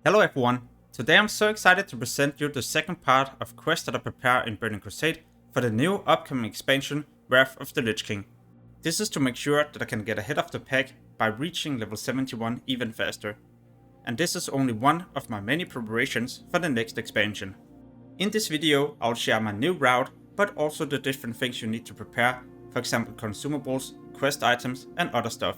Hello everyone, today I'm so excited to present you the second part of quests that I prepare in Burning Crusade for the new upcoming expansion, Wrath of the Lich King. This is to make sure that I can get ahead of the pack by reaching level 71 even faster. And this is only one of my many preparations for the next expansion. In this video I'll share my new route, but also the different things you need to prepare, for example consumables, quest items and other stuff.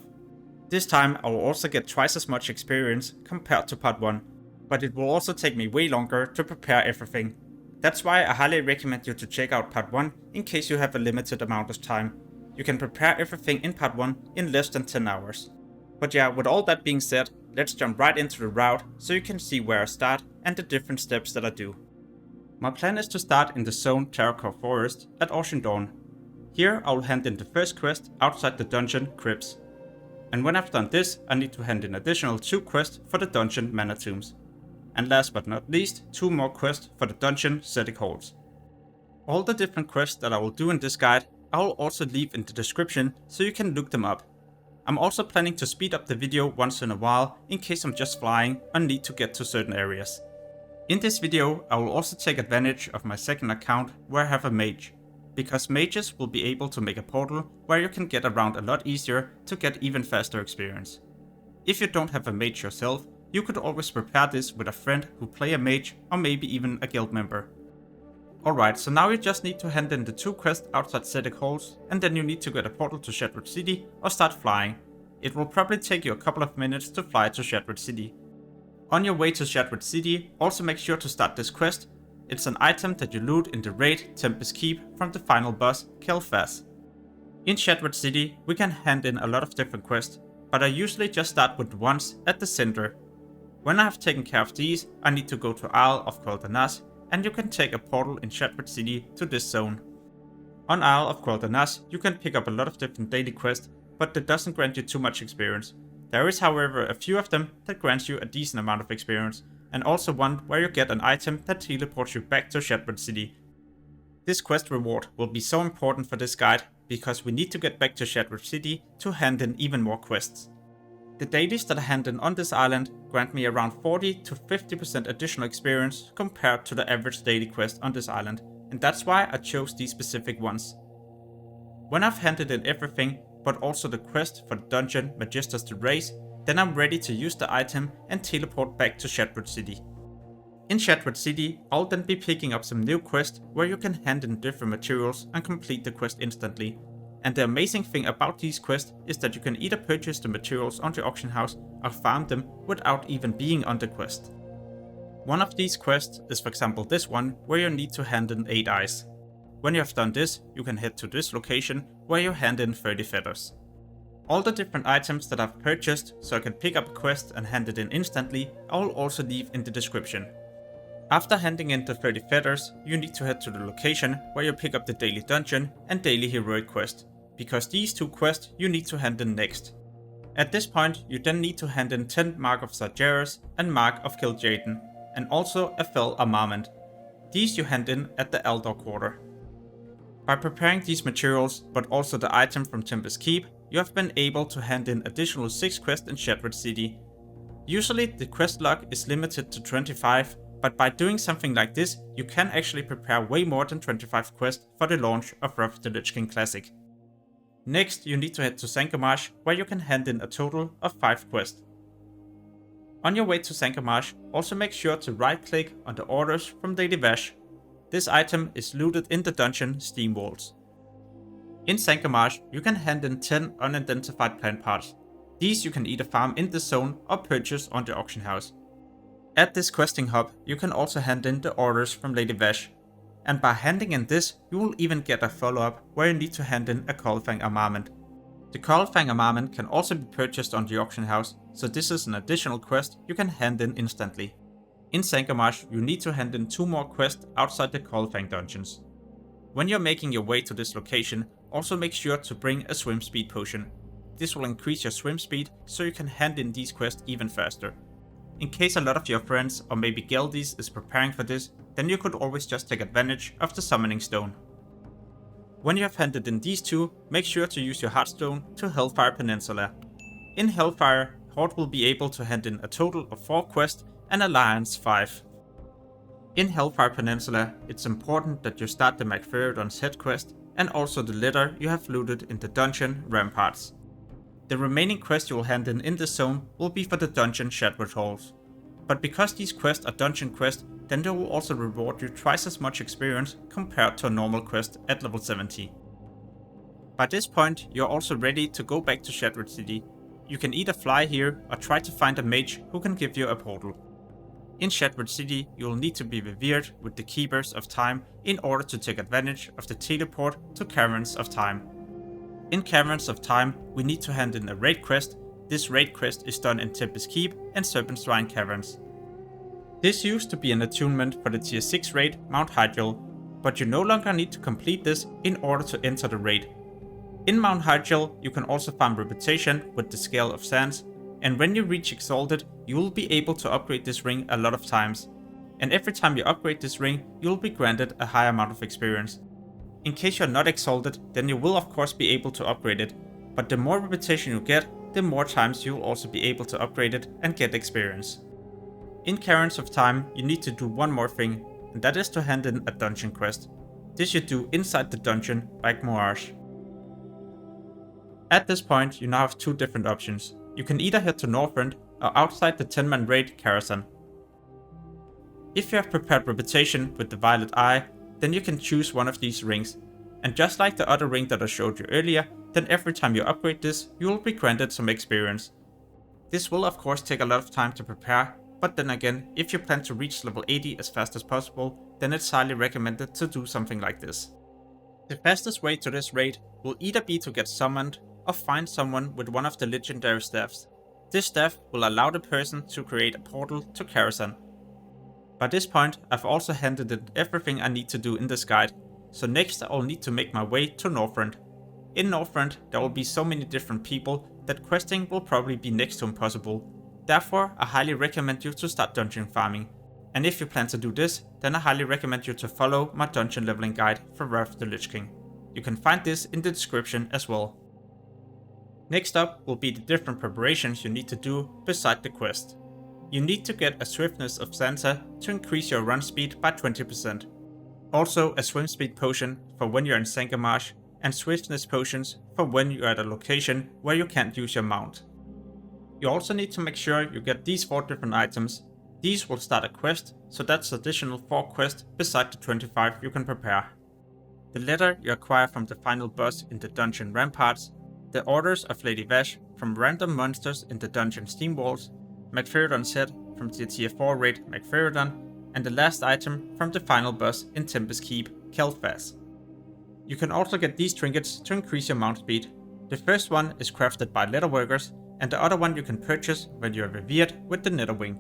This time I will also get twice as much experience compared to part 1. But it will also take me way longer to prepare everything. That's why I highly recommend you to check out part 1 in case you have a limited amount of time. You can prepare everything in part 1 in less than 10 hours. But yeah, with all that being said, let's jump right into the route so you can see where I start and the different steps that I do. My plan is to start in the zone Arakkoa Forest at Ocean Dawn. Here I will hand in the first quest outside the dungeon Crypts. And when I've done this, I need to hand in additional 2 quests for the dungeon Mana Tombs. And last but not least, 2 more quests for the dungeon Zedic Halls. All the different quests that I will do in this guide, I will also leave in the description so you can look them up. I'm also planning to speed up the video once in a while in case I'm just flying and need to get to certain areas. In this video, I will also take advantage of my second account where I have a mage, because mages will be able to make a portal where you can get around a lot easier to get even faster experience. If you don't have a mage yourself, you could always prepare this with a friend who play a mage or maybe even a guild member. Alright, so now you just need to hand in the 2 quests outside Zedic Halls and then you need to get a portal to Shattered City or start flying. It will probably take you a couple of minutes to fly to Shattered City. On your way to Shattered City, also make sure to start this quest. It's an item that you loot in the raid Tempest Keep from the final boss Kil'jaeden Vashj. In Shattered City, we can hand in a lot of different quests, but I usually just start with the ones at the center. When I have taken care of these, I need to go to Isle of Coilfang, and you can take a portal in Shattered City to this zone. On Isle of Coilfang, you can pick up a lot of different daily quests, but that doesn't grant you too much experience. There is however a few of them that grants you a decent amount of experience, and also one where you get an item that teleports you back to Shattered City. This quest reward will be so important for this guide, because we need to get back to Shattered City to hand in even more quests. The dailies that I hand in on this island grant me around 40 to 50% additional experience compared to the average daily quest on this island, and that's why I chose these specific ones. When I've handed in everything, but also the quest for the dungeon Magistus the Race, then I'm ready to use the item and teleport back to Shattered City. In Shattered City, I'll then be picking up some new quests where you can hand in different materials and complete the quest instantly. And the amazing thing about these quests is that you can either purchase the materials on the auction house or farm them without even being on the quest. One of these quests is for example this one where you need to hand in 8 eyes. When you have done this, you can head to this location where you hand in 30 feathers. All the different items that I've purchased so I can pick up a quest and hand it in instantly, I will also leave in the description. After handing in the 30 feathers, you need to head to the location where you pick up the daily dungeon and daily heroic quest, because these 2 quests you need to hand in next. At this point, you then need to hand in 10 Mark of Sargeras and Mark of Kil'jaeden, and also a Fel Armament. These you hand in at the Eldor Quarter. By preparing these materials, but also the item from Tempest Keep, you have been able to hand in additional 6 quests in Shattered City. Usually the quest log is limited to 25, but by doing something like this, you can actually prepare way more than 25 quests for the launch of Wrath of the Lich King Classic. Next, you need to head to Sargeras, where you can hand in a total of 5 quests. On your way to Sargeras, also make sure to right-click on the orders from Lady Vashj. This item is looted in the dungeon Steam Walls. In Sargeras, you can hand in 10 unidentified plant parts. These you can either farm in the zone or purchase on the auction house. At this questing hub, you can also hand in the orders from Lady Vashj. And by handing in this, you will even get a follow-up where you need to hand in a Coilfang Armament. The Coilfang Armament can also be purchased on the auction house, so this is an additional quest you can hand in instantly. In Sargeras, you need to hand in 2 more quests outside the Coilfang dungeons. When you're making your way to this location, also make sure to bring a swim speed potion. This will increase your swim speed so you can hand in these quests even faster. In case a lot of your friends or maybe guildies is preparing for this, then you could always just take advantage of the summoning stone. When you have handed in these 2, make sure to use your Heartstone to Hellfire Peninsula. In Hellfire, Horde will be able to hand in a total of 4 quests and Alliance 5. In Hellfire Peninsula, it's important that you start the Magtheridon's head quest and also the letter you have looted in the dungeon Ramparts. The remaining quests you will hand in this zone will be for the dungeon Shadwood Halls. But because these quests are dungeon quests, then they will also reward you twice as much experience compared to a normal quest at level 70. By this point, you're also ready to go back to Shadwood City. You can either fly here or try to find a mage who can give you a portal. In Shadwood City, you will need to be revered with the Keepers of Time in order to take advantage of the teleport to Caverns of Time. In Caverns of Time, we need to hand in a raid quest. This raid quest is done in Tempest Keep and Serpent Shrine Caverns. This used to be an attunement for the tier 6 raid Mount Hyjal, but you no longer need to complete this in order to enter the raid. In Mount Hyjal, you can also farm reputation with the Scale of Sands, and when you reach Exalted, you will be able to upgrade this ring a lot of times. And every time you upgrade this ring, you will be granted a high amount of experience. In case you're not Exalted, then you will of course be able to upgrade it, but the more reputation you get, the more times you will also be able to upgrade it and get experience. In Caverns of Time, you need to do one more thing, and that is to hand in a dungeon quest. This you do inside the dungeon Mirage. At this point, you now have two different options. You can either head to Northrend or outside the 10-man raid Karazhan. If you have prepared reputation with the Violet Eye, then you can choose one of these rings. And just like the other ring that I showed you earlier, then every time you upgrade this, you will be granted some experience. This will of course take a lot of time to prepare, but then again, if you plan to reach level 80 as fast as possible, then it's highly recommended to do something like this. The fastest way to this raid will either be to get summoned or find someone with one of the legendary staffs. This staff will allow the person to create a portal to Karazhan. By this point, I've also handed in everything I need to do in this guide, so next I'll need to make my way to Northrend. In Northrend, there will be so many different people that questing will probably be next to impossible. Therefore, I highly recommend you to start dungeon farming. And if you plan to do this, then I highly recommend you to follow my dungeon leveling guide for Wrath of the Lich King. You can find this in the description as well. Next up will be the different preparations you need to do beside the quest. You need to get a Swiftness of Sansa to increase your run speed by 20%. Also a swim speed potion for when you're in Sangamarsh, and swiftness potions for when you're at a location where you can't use your mount. You also need to make sure you get these 4 different items. These will start a quest, so that's additional 4 quests beside the 25 you can prepare. The letter you acquire from the final boss in the dungeon Ramparts, the orders of Lady Vashj from random monsters in the dungeon Steam Walls, Magtheridon's head from the tier 4 raid Magtheridon, and the last item from the final boss in Tempest Keep, Kil'jaeden. You can also get these trinkets to increase your mount speed. The first one is crafted by leatherworkers, and the other one you can purchase when you are revered with the Netherwing.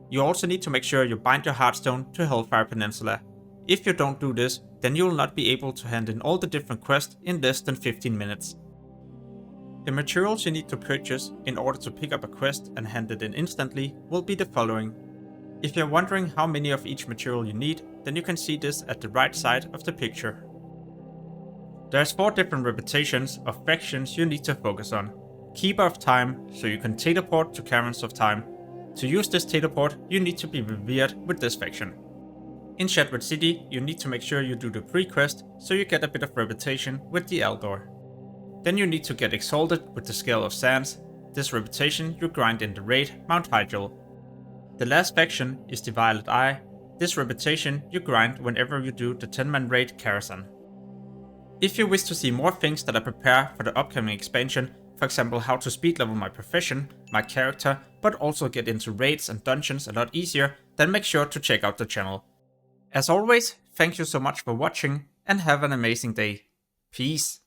You also need to make sure you bind your Heartstone to Hellfire Peninsula. If you don't do this, then you will not be able to hand in all the different quests in less than 15 minutes. The materials you need to purchase in order to pick up a quest and hand it in instantly will be the following. If you're wondering how many of each material you need, then you can see this at the right side of the picture. There's 4 different reputations of factions you need to focus on. Keeper of Time, so you can teleport to Caverns of Time. To use this teleport, you need to be revered with this faction. In Shadwood City, you need to make sure you do the pre-quest, so you get a bit of reputation with the Eldor. Then you need to get Exalted with the Scale of Sands. This reputation you grind in the raid Mount Hyjal. The last faction is the Violet Eye. This reputation you grind whenever you do the 10-man raid Karazhan. If you wish to see more things that I prepare for the upcoming expansion, for example how to speed level my profession, my character, but also get into raids and dungeons a lot easier, then make sure to check out the channel. As always, thank you so much for watching and have an amazing day. Peace.